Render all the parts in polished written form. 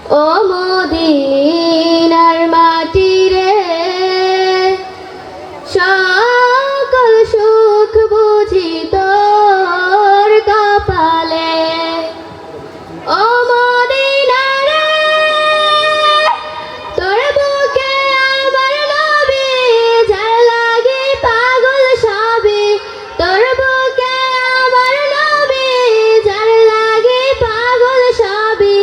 ও মদিনার মাটি রে, সকল সুখ বুঝি তোর কপালে। ও মদিনা রে, তোর বুকে আমার নবী, যার লাগি পাগল সবে। তোর বুকে আমার নবী, যার লাগি পাগল সবে।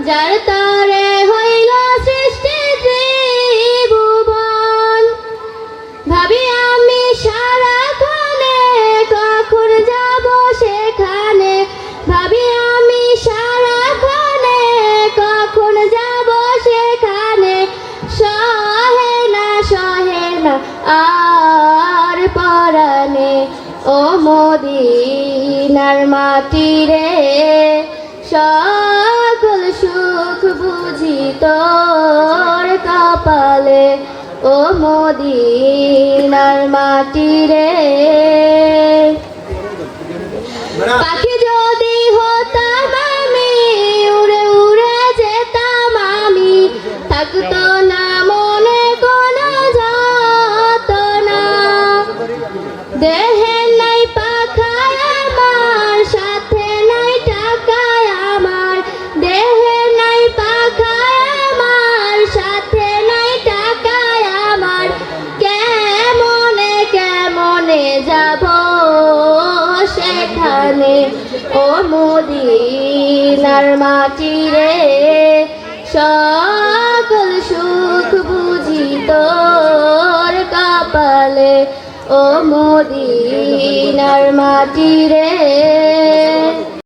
যার তরে হইল সৃষ্টি ত্রিভুবন। ভাবি আমি সারাক্ষণে কখন যাব সেখানে। ভাবি আমি সারাক্ষণে কখন যাব সেখানে। সহে না আর পরাণে। ও মদিনার মাটি রে, সকল সুখ বুঝি তোর কপালে। ও মদিনার মাটি রে, পাখি যদি হতাম আমি, উড়ে উড়ে যেতাম আমি। থাকতো না মনে কোনো যন্ত্রণা। দেহে নাই পাখা আমার, সাথে নাই টাকা আমার। দেহে নাই পাখা আমার, সাথে নাই টাকা আমার। কেমনে কেমনে যাব সেখানে। ও মদিনার মাটি রে, সকল সুখ বুঝি তোর কপালে। ও মদিনার মাটি রে।